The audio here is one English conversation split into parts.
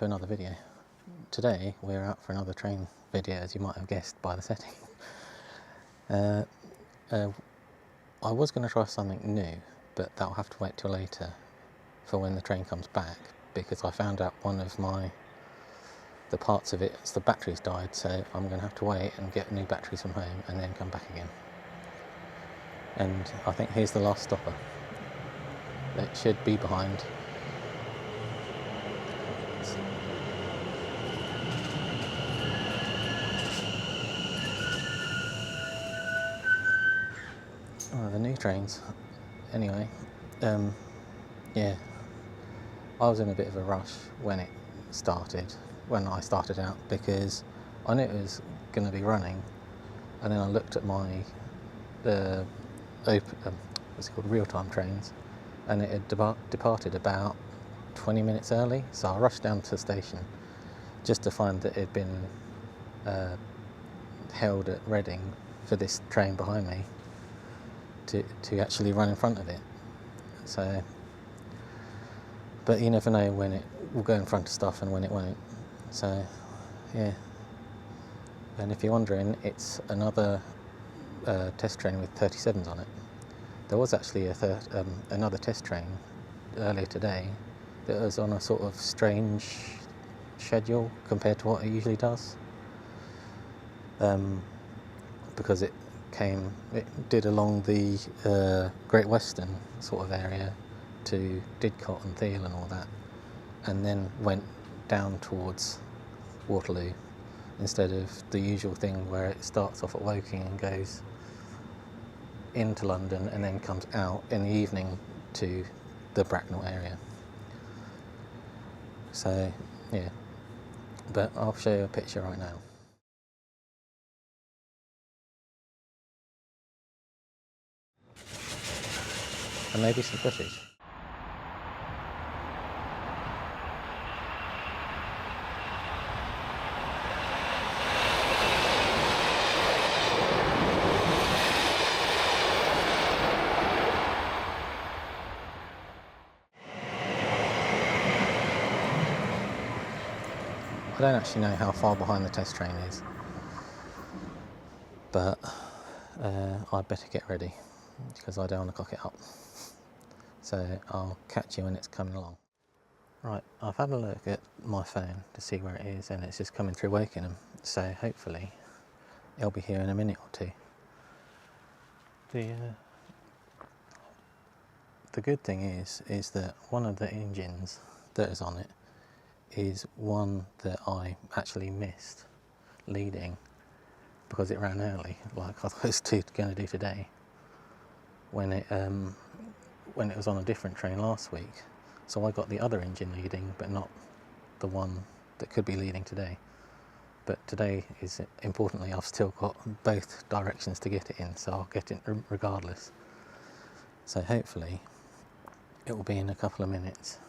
to another video. Today we're out for another train video, as you might have guessed by the setting. I was going to try something new, but that'll have to wait till later for when the train comes back, because I found out one of the parts of it, the batteries died, so I'm going to have to wait and get new batteries from home and then come back again. And I think here's the last stopper. It should be behind. The new trains. Anyway, yeah, I was in a bit of a rush when I started out, because I knew it was going to be running, and then I looked at my what's it called, real-time trains, and it had departed about 20 minutes early, so I rushed down to the station just to find that it had been held at Reading for this train behind me to actually run in front of it. So, but you never know when it will go in front of stuff and when it won't. So, yeah. And if you're wondering, it's another test train with 37s on it. There was actually another test train earlier today that was on a sort of strange schedule compared to what it usually does, because it did along the Great Western sort of area to Didcot and Thiel and all that, and then went down towards Waterloo, instead of the usual thing where it starts off at Woking and goes into London and then comes out in the evening to the Bracknell area. So yeah, but I'll show you a picture right now. And maybe some footage. I don't actually know how far behind the test train is, but I'd better get ready because I don't want to cock it up. So I'll catch you when it's coming along. Right, I've had a look at my phone to see where it is, and it's just coming through Wokingham, so hopefully it'll be here in a minute or two. The good thing is that one of the engines that is on it is one that I actually missed leading because it ran early, like I was going to do today, when it was on a different train last week. So I got the other engine leading, but not the one that could be leading today. But today is, importantly, I've still got both directions to get it in, so I'll get it regardless. So hopefully it will be in a couple of minutes,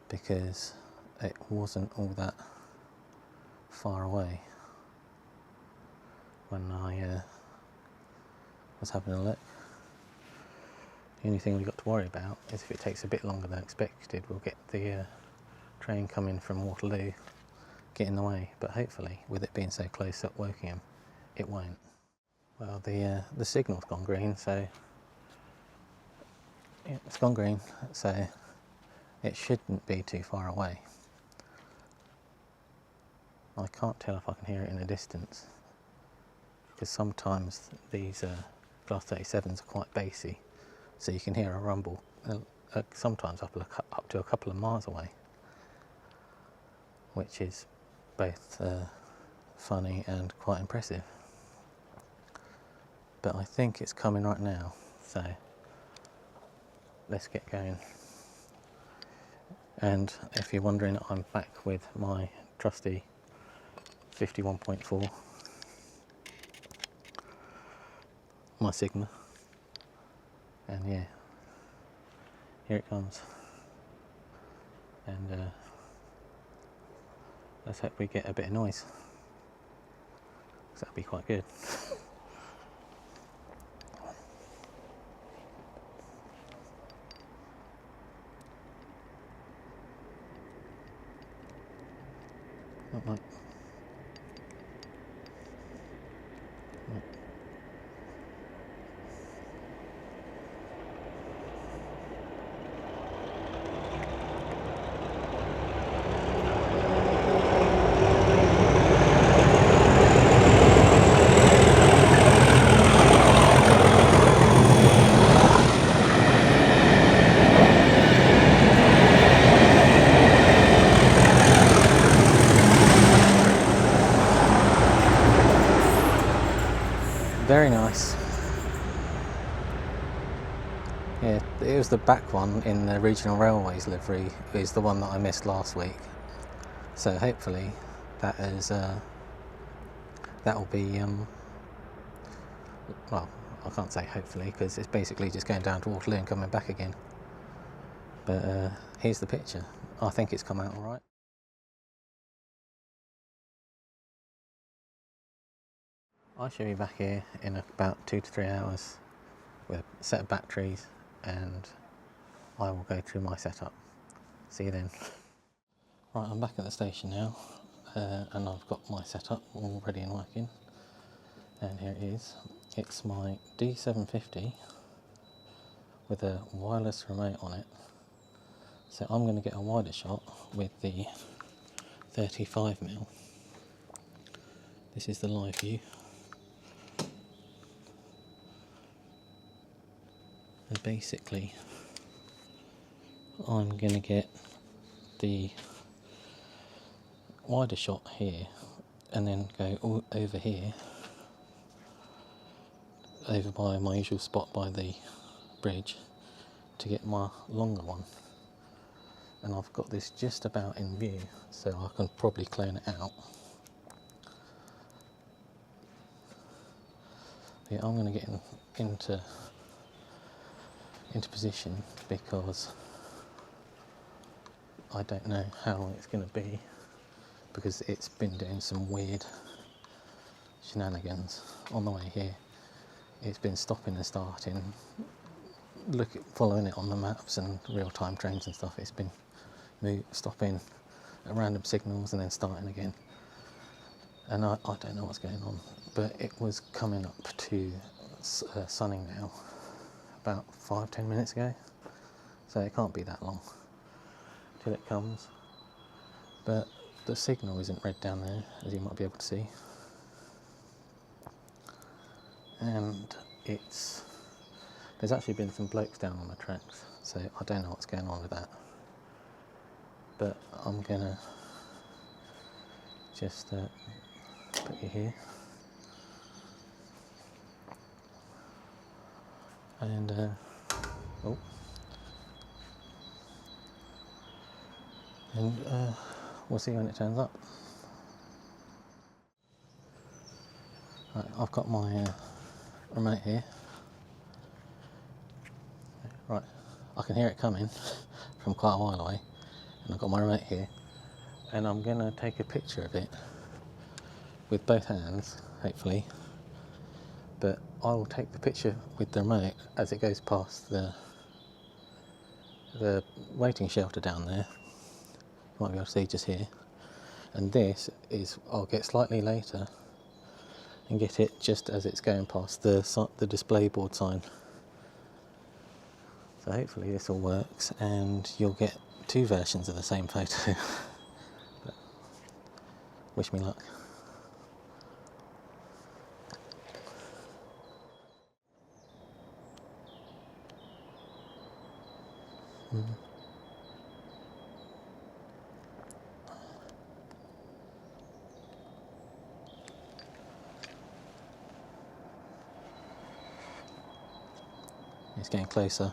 because it wasn't all that far away when I was having a look. The only thing we've got to worry about is if it takes a bit longer than expected, we'll get the train coming from Waterloo get in the way, but hopefully, with it being so close at Wokingham, it won't. Well, the signal's gone green, so yeah, it's gone green, so it shouldn't be too far away. I can't tell if I can hear it in the distance, because sometimes these Class 37s are quite bassy, so you can hear a rumble sometimes up to a couple of miles away, which is both funny and quite impressive. But I think it's coming right now, so let's get going. And if you're wondering, I'm back with my trusty 51.4, my Sigma, and yeah, here it comes. And let's hope we get a bit of noise, because that'd be quite good. Very nice. Yeah, it was the back one in the Regional Railways livery is the one that I missed last week. So hopefully that is that'll be well, I can't say hopefully because it's basically just going down to Waterloo and coming back again. But here's the picture. I think it's come out all right. I should be back here in about 2 to 3 hours with a set of batteries, and I will go through my setup. See you then. Right, I'm back at the station now, and I've got my setup all ready and working. And here it is. It's my D750 with a wireless remote on it. So I'm going to get a wider shot with the 35mm. This is the live view. And basically, I'm going to get the wider shot here and then go over here, over by my usual spot by the bridge, to get my longer one. And I've got this just about in view, so I can probably clone it out. Yeah, I'm going to get into position because I don't know how long it's going to be, because it's been doing some weird shenanigans on the way here. It's been stopping and starting, following it on the maps and real-time trains and stuff. It's been stopping at random signals and then starting again. And I don't know what's going on, but it was coming up to sunning now about 5-10 minutes ago, so it can't be that long till it comes. But the signal isn't red down there, as you might be able to see, and there's actually been some blokes down on the tracks, so I don't know what's going on with that. But I'm gonna just put you here, and we'll see when it turns up. Right, I've got my remote here. Right, I can hear it coming from quite a while away, and I've got my remote here, and I'm going to take a picture of it with both hands, hopefully. But I will take the picture with the remote as it goes past the waiting shelter down there. You might be able to see just here. And this is, I'll get slightly later and get it just as it's going past the display board sign. So hopefully this all works and you'll get 2 versions of the same photo. But wish me luck. It's getting closer.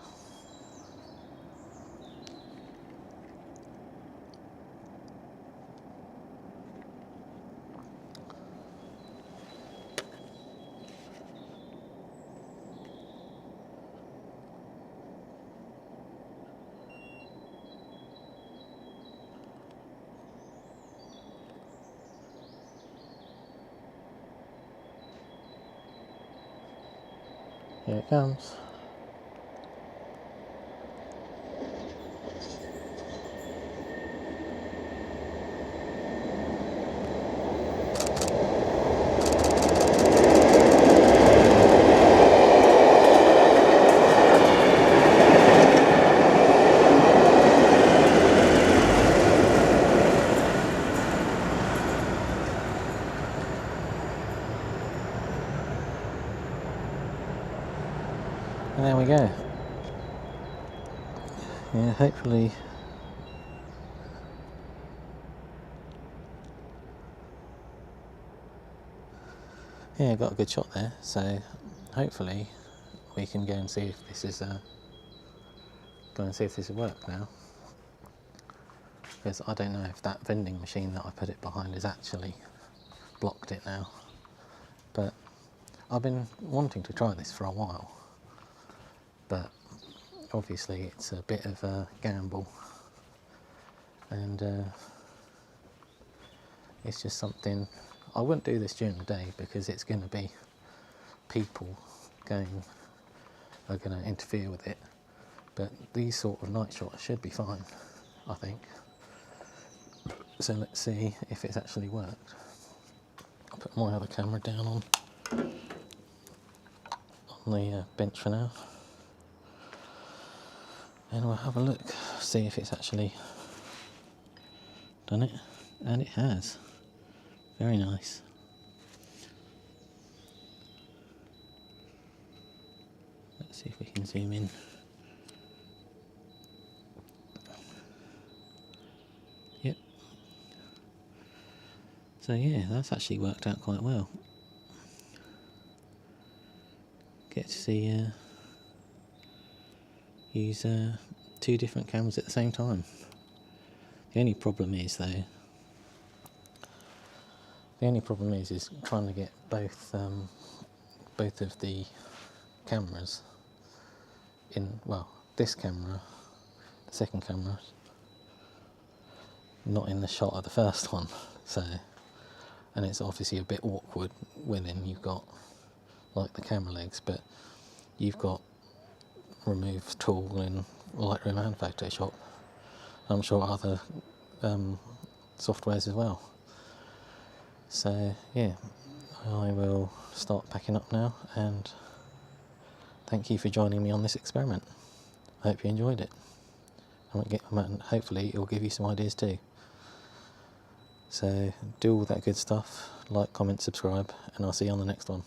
Here it comes. And there we go. Yeah, hopefully Yeah, got a good shot there, so hopefully we can go and see if this is will work now. Because I don't know if that vending machine that I put it behind has actually blocked it now. But I've been wanting to try this for a while, but obviously it's a bit of a gamble, and it's just something I wouldn't do this during the day because it's going to be people are going to interfere with it. But these sort of night shots should be fine, I think. So let's see if it's actually worked. I'll put my other camera down on the bench for now, and we'll have a look, see if it's actually done it. And it has. Very nice. Let's see if we can zoom in. Yep. So yeah, that's actually worked out quite well. Get to see use two different cameras at the same time. The only problem is though, is trying to get both of the cameras in. Well, this camera, the second camera, not in the shot of the first one. So, and it's obviously a bit awkward when you've got like the camera legs, but you've got remove tool in Lightroom and Photoshop. I'm sure other softwares as well. So yeah, I will start packing up now, and thank you for joining me on this experiment. I hope you enjoyed it, and hopefully it will give you some ideas too. So do all that good stuff, like, comment, subscribe, and I'll see you on the next one.